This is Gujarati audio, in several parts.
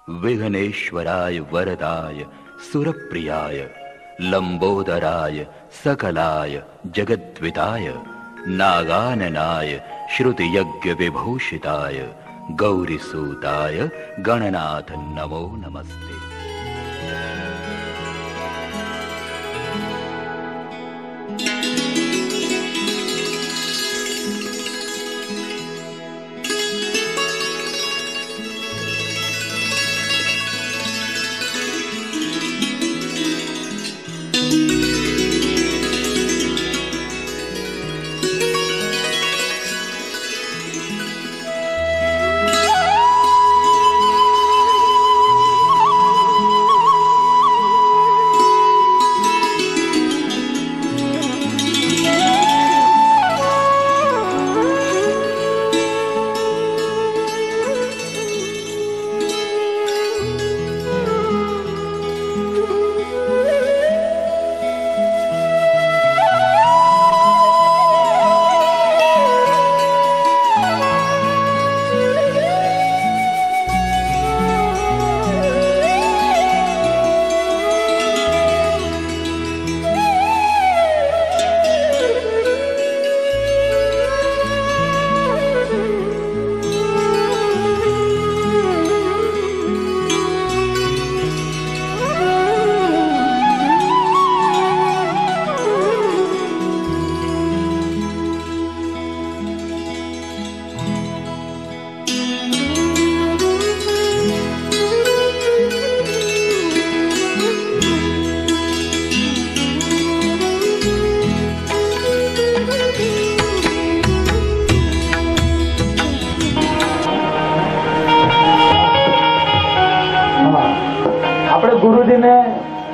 વિઘ્નેશ્વરાય વરદાય સુરપ્રિયાય લંબોદરાય સકલાય જગદ્વિતાય નાગાનનાય શ્રુતિયજ્ઞ વિભૂષિતાય ગૌરીસૂતાય ગણનાથ નમો નમસ્તે.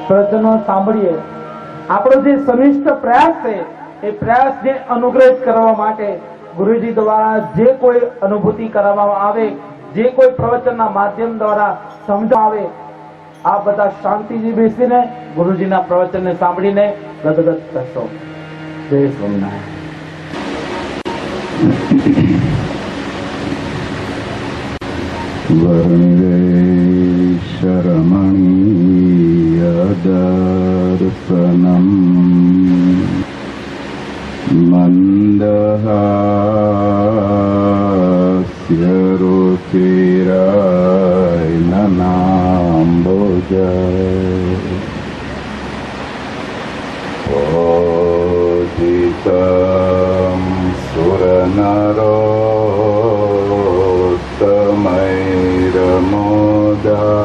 પ્રવચનો સાંભળીએ, આપણો જે સનિષ્ઠ પ્રયાસ છે એ પ્રયાસને અનુગ્રહિત કરવા માટે ગુરુજી દ્વારા જે કોઈ અનુભૂતિ કરાવવામાં આવે, જે કોઈ પ્રવચનના માધ્યમ દ્વારા સમજાવે, આ બધા શાંતિથી બેસીને ગુરુજીના પ્રવચનને સાંભળીને ગદગદ થશો. જય સ્વામિનારાયણ. શરમણીયદર્શનમ મંદહાસ્ય રુચિરાયનનાંબુજ પોષિતં સુરનરોત્તમૈરમોદા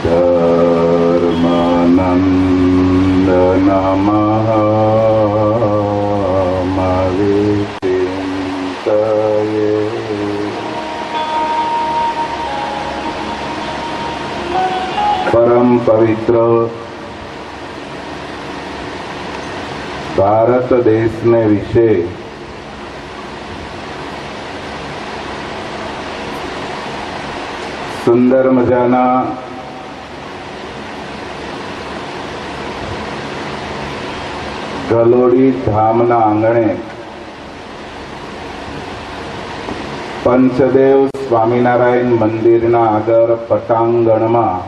ધર્મનંદનમઃ પરમ પવિત્ર ભારત દેશને વિશે સુંદર મજાના ગલોડી ધામના આંગણે પંચદેવ સ્વામિનારાયણ મંદિરના આગળ પટાંગણમાં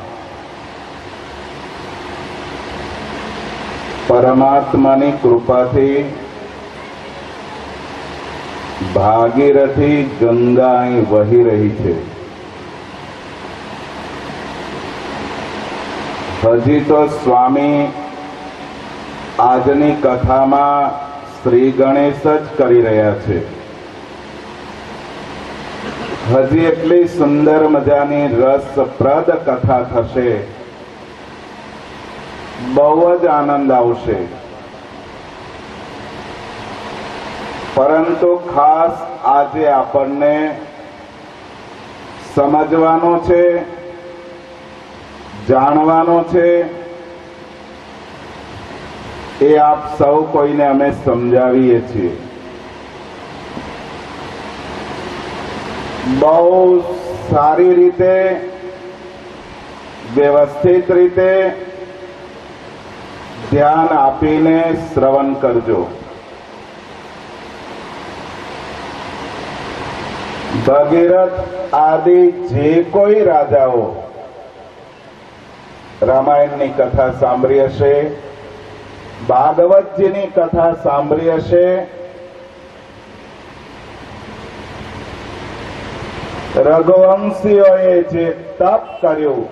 પરમાત્માની કૃપાથી ભાગીરથી ગંગા અહીં વહી રહી છે. હજી તો સ્વામી આજની કથામાં શ્રી ગણેશ જ કરી રહ્યા છે. હજી એટલી સુંદર મજાની રસપ્રદ કથા થશે, બહુ જ આનંદ આવશે. પરંતુ ખાસ આજે આપણને સમજવાનો છે, જાણવાનો છે, એ આપ સૌ કોઈને અમે સમજાવીએ છીએ. બહુ સારી રીતે, વ્યવસ્થિત રીતે ધ્યાન આપીને શ્રવણ કરજો. ભગીરથ આદિ જે કોઈ રાજાઓ રામાયણની કથા સાંભળી હશે, ભાગવતજીની કથા સાંભળી હશે, રઘુવંશીઓએ જે તપ કર્યું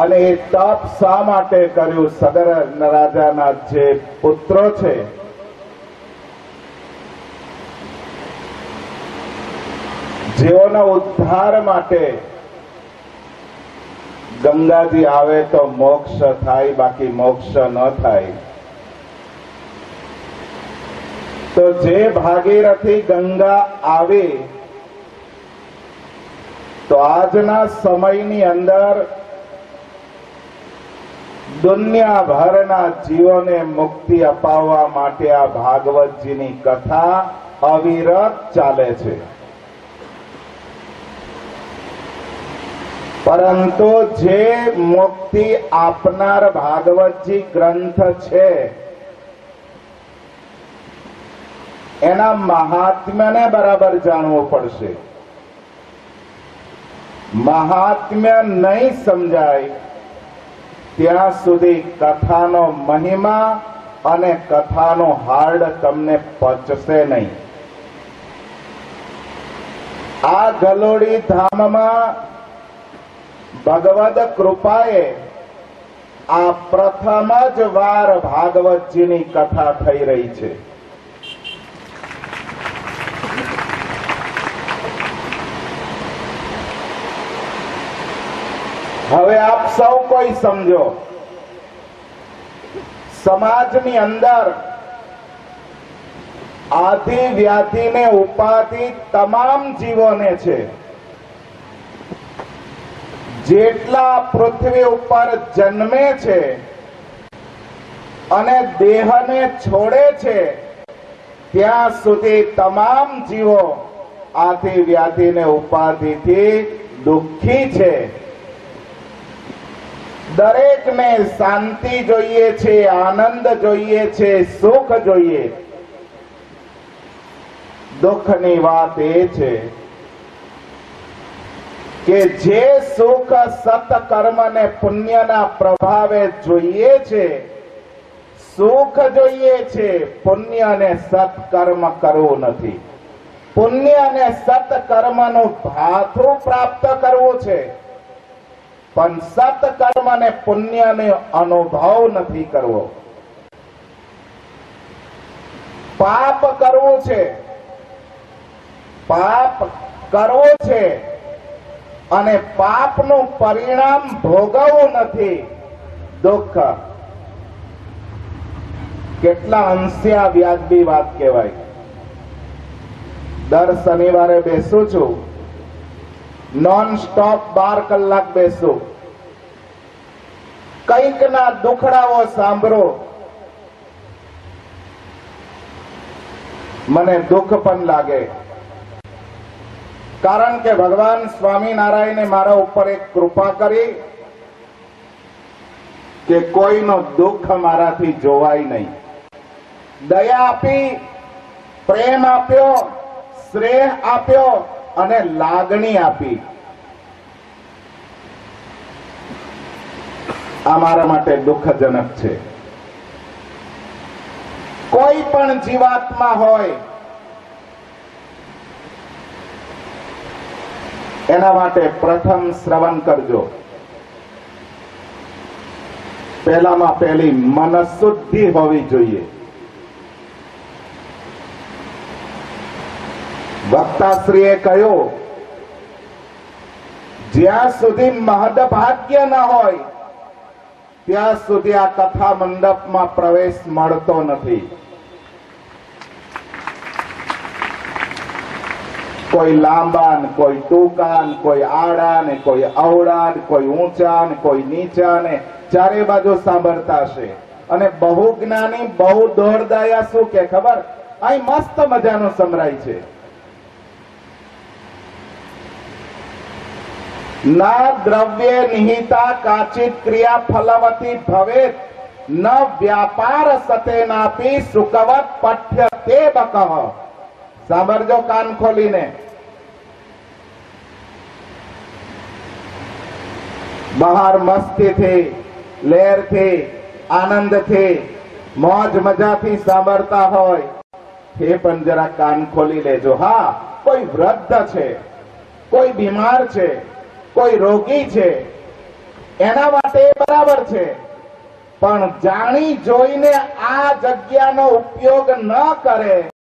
અને એ તપ શા માટે કર્યું, સગર રાજાના જે પુત્રો છે જેઓના ઉદ્ધાર માટે ગંગાજી આવે તો મોક્ષ થાય, બાકી મોક્ષ ન થાય. તો જે ભાગીરથી ગંગા આવી તો આજના સમયની અંદર દુનિયાભરના જીવોને મુક્તિ અપાવવા માટે આ ભાગવતજીની કથા અવિરત ચાલે છે. પરંતુ જે મુક્તિ આપનાર ભાગવતજી ગ્રંથ છે એના મહાત્મ્યને બરાબર જાણવું પડશે. મહાત્મ્ય નહીં સમજાય ત્યાં સુધી કથાનો મહિમા અને કથાનો હાર્ડ તમને પચશે નહીં. આ ગલોડી ધામમાં ભગવદ કૃપાએ આ પ્રથમ જ વાર ભાગવતજીની કથા થઈ રહી છે. હવે આપ સૌ કોઈ સમજો, સમાજની અંદર આધિ વ્યાધિને ઉપાધિ તમામ જીવોને છે. જેટલા પૃથ્વી ઉપર જન્મે છે અને દેહને છોડે છે ત્યાં સુધી તમામ જીવો આધિ વ્યાધિને ઉપાધિથી દુઃખી છે. દરેકને શાંતિ જોઈએ છે, આનંદ જોઈએ છે, સુખ જોઈએ. દુઃખની વાત એ છે કે જે સુખ સત્કર્મ ને પુણ્યના પ્રભાવે જોઈએ છે, સુખ જોઈએ છે, પુણ્ય અને સત્કર્મ કરવું નથી. પુણ્ય અને સત્કર્મનું ભાથું પ્રાપ્ત કરવું છે, પણ સત્કર્મ અને પુણ્યનો અનુભવ નથી કરવો. પાપ કરવું છે, પાપ કરવું છે અને પાપનું પરિણામ ભોગવવું નથી, દુઃખ. કેટલા અંશે આ વ્યાજબી વાત કહેવાય. દર શનિવારે બેસું છું, નોન સ્ટોપ 12 કલાક બેસું. કંઈક ના દુખડાઓ સાંભળો, મને દુઃખ પણ લાગે. કારણ કે ભગવાન સ્વામિનારાયણે મારા ઉપર એક કૃપા કરી કે કોઈનો દુઃખ મારાથી જોવાય નહીં. દયા આપી, પ્રેમ આપ્યો, સ્નેહ આપ્યો અને લાગણી આપી. આ મારા માટે દુઃખજનક છે. કોઈ પણ જીવાત્મા હોય એના માટે પ્રથમ શ્રવણ કરજો. પહેલામાં પહેલી મનશુદ્ધિ હોવી જોઈએ. વક્તાશ્રીએ કહ્યું, જ્યાં સુધી મહદભાગ્ય ન હોય ત્યાં સુધી આ કથા મંડપમાં પ્રવેશ મળતો નથી. કોઈ લાંબા ને કોઈ ટૂંકા ને કોઈ આડા ને કોઈ અવળા ને કોઈ ઊંચા ને કોઈ નીચા ને ચારે બાજુ સાંભળતા હશે. અને બહુ જ્ઞાની બહુ દોડદાયા શું કે ખબર, અહીં મસ્ત મજાનું સંભળાય છે. ના દ્રવ્ય નિહિતા કાચિત ક્રિયા ફલવતી ભવેત ન વ્યાપાર સતેનાપી સુકવત પઠ્યતે બકઃ સાંભળજો કાન ખોલીને. બહાર મસ્તીથી, લહેરથી, આનંદથી, મોજ મજાથી સાંભળતા હોય એ પણ જરા કાન ખોલી લેજો. હા, કોઈ વૃદ્ધ છે, કોઈ બીમાર છે, કોઈ રોગી છે, એના માટે એ બરાબર છે. પણ જાણી જોઈને આ જગ્યાનો ઉપયોગ ન કરે